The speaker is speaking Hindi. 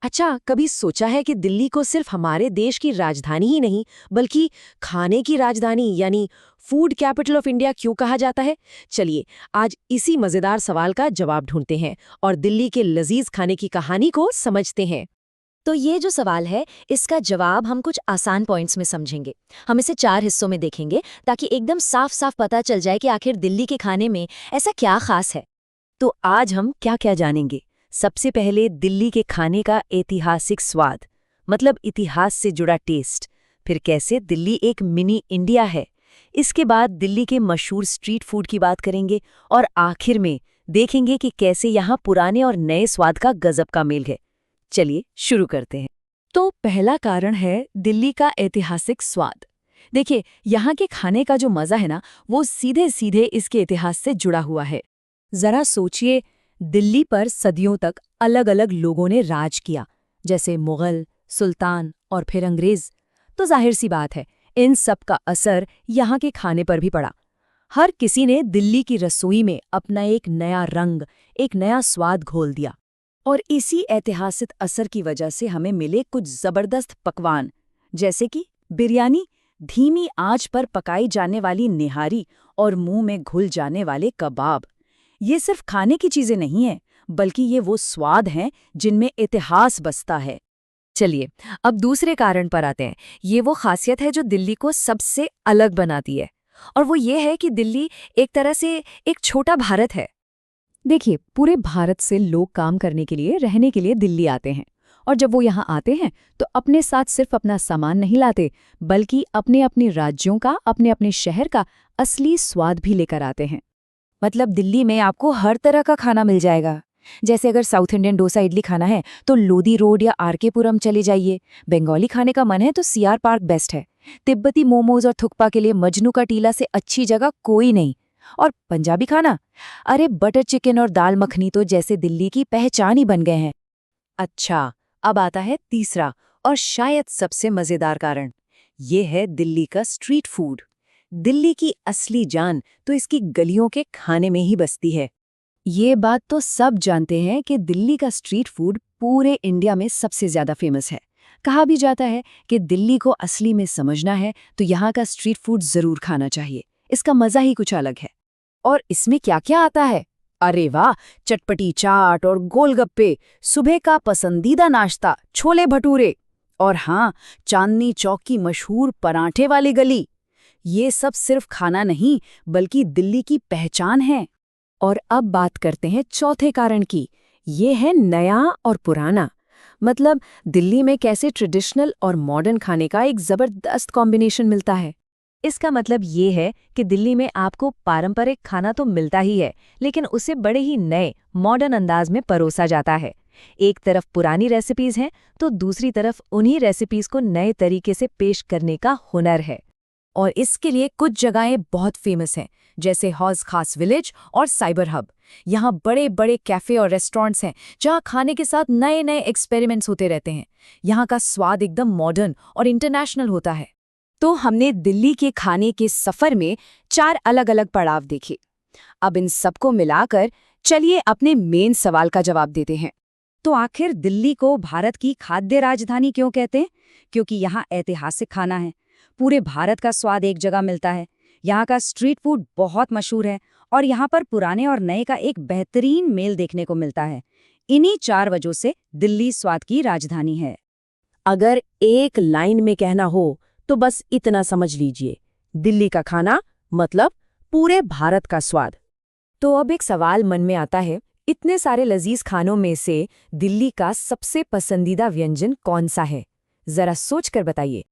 अच्छा, कभी सोचा है कि दिल्ली को सिर्फ हमारे देश की राजधानी ही नहीं, बल्कि खाने की राजधानी यानी फूड कैपिटल ऑफ इंडिया क्यों कहा जाता है? चलिए, आज इसी मजेदार सवाल का जवाब ढूंढते हैं और दिल्ली के लजीज खाने की कहानी को समझते हैं। तो ये जो सवाल है, इसका जवाब हम कुछ आसान पॉइंट्स में समझेंगे। हम इसे 4 हिस्सों में देखेंगे ताकि एकदम साफ साफ पता चल जाए कि आखिर दिल्ली के खाने में ऐसा क्या खास है। तो आज हम क्या-क्या जानेंगे? सबसे पहले दिल्ली के खाने का ऐतिहासिक स्वाद, मतलब इतिहास से जुड़ा टेस्ट। फिर कैसे दिल्ली एक मिनी इंडिया है। इसके बाद दिल्ली के मशहूर स्ट्रीट फूड की बात करेंगे और आखिर में देखेंगे कि कैसे यहाँ पुराने और नए स्वाद का गजब का मेल है। चलिए शुरू करते हैं। तो पहला कारण है दिल्ली का ऐतिहासिक स्वाद। देखिए, यहाँ के खाने का जो मज़ा है ना, वो सीधे सीधे इसके इतिहास से जुड़ा हुआ है। जरा सोचिए, दिल्ली पर सदियों तक अलग अलग लोगों ने राज किया, जैसे मुगल, सुल्तान और फिर अंग्रेज। तो जाहिर सी बात है, इन सब का असर यहाँ के खाने पर भी पड़ा। हर किसी ने दिल्ली की रसोई में अपना एक नया रंग, एक नया स्वाद घोल दिया। और इसी ऐतिहासिक असर की वजह से हमें मिले कुछ जबरदस्त पकवान, जैसे कि बिरयानी, धीमी आंच पर पकाई जाने वाली निहारी और मुंह में घुल जाने वाले कबाब। ये सिर्फ खाने की चीजें नहीं हैं, बल्कि ये वो स्वाद हैं जिनमें इतिहास बसता है। चलिए, अब दूसरे कारण पर आते हैं। ये वो खासियत है जो दिल्ली को सबसे अलग बनाती है, और वो ये है कि दिल्ली एक तरह से एक छोटा भारत है। देखिए, पूरे भारत से लोग काम करने के लिए, रहने के लिए दिल्ली आते हैं। और जब वो यहाँ आते हैं तो अपने साथ सिर्फ अपना सामान नहीं लाते, बल्कि अपने अपने राज्यों का, अपने अपने शहर का असली स्वाद भी लेकर आते हैं। मतलब दिल्ली में आपको हर तरह का खाना मिल जाएगा। जैसे अगर साउथ इंडियन डोसा इडली खाना है तो लोधी रोड या आरकेपुरम चले जाइए। बंगाली खाने का मन है तो सीआर पार्क बेस्ट है। तिब्बती मोमोज और थुक्पा के लिए मजनू का टीला से अच्छी जगह कोई नहीं। और पंजाबी खाना, अरे बटर चिकन और दाल मखनी तो जैसे दिल्ली की पहचान ही बन गए हैं। अच्छा, अब आता है तीसरा और शायद सबसे मजेदार कारण। ये है दिल्ली का स्ट्रीट फूड। दिल्ली की असली जान तो इसकी गलियों के खाने में ही बसती है। ये बात तो सब जानते हैं कि दिल्ली का स्ट्रीट फूड पूरे इंडिया में सबसे ज्यादा फेमस है। कहा भी जाता है कि दिल्ली को असली में समझना है तो यहाँ का स्ट्रीट फूड जरूर खाना चाहिए। इसका मजा ही कुछ अलग है। और इसमें क्या क्या आता है? अरे वाह, चटपटी चाट और गोलगप्पे, सुबह का पसंदीदा नाश्ता छोले भटूरे, और हाँ, चांदनी चौक की मशहूर पराठे वाली गली। ये सब सिर्फ खाना नहीं, बल्कि दिल्ली की पहचान है। और अब बात करते हैं चौथे कारण की। ये है नया और पुराना। मतलब दिल्ली में कैसे ट्रेडिशनल और मॉडर्न खाने का एक जबरदस्त कॉम्बिनेशन मिलता है। इसका मतलब ये है कि दिल्ली में आपको पारंपरिक खाना तो मिलता ही है, लेकिन उसे बड़े ही नए मॉडर्न अंदाज में परोसा जाता है। एक तरफ पुरानी रेसिपीज हैं तो दूसरी तरफ उन्हीं रेसिपीज को नए तरीके से पेश करने का हुनर है। और इसके लिए कुछ जगहें बहुत फेमस हैं, जैसे हौज खास विलेज और साइबर हब। यहाँ बड़े बड़े कैफ़े और रेस्टोरेंट्स हैं जहाँ खाने के साथ नए नए एक्सपेरिमेंट्स होते रहते हैं। यहाँ का स्वाद एकदम मॉडर्न और इंटरनेशनल होता है। तो हमने दिल्ली के खाने के सफ़र में 4 अलग अलग पड़ाव देखे। अब इन सबको मिलाकर चलिए अपने मेन सवाल का जवाब देते हैं। तो आखिर दिल्ली को भारत की खाद्य राजधानी क्यों कहते हैं? क्योंकि यहाँ ऐतिहासिक खाना है, पूरे भारत का स्वाद एक जगह मिलता है। यहाँ का स्ट्रीट फूड बहुत मशहूर है और यहाँ पर पुराने और नए का एक बेहतरीन मेल देखने को मिलता है। इन्हीं 4 वजहों से दिल्ली स्वाद की राजधानी है। अगर एक लाइन में कहना हो तो बस इतना समझ लीजिए, दिल्ली का खाना मतलब पूरे भारत का स्वाद। तो अब एक सवाल मन में आता है, इतने सारे लजीज खानों में से दिल्ली का सबसे पसंदीदा व्यंजन कौन सा है? जरा सोच कर बताइए।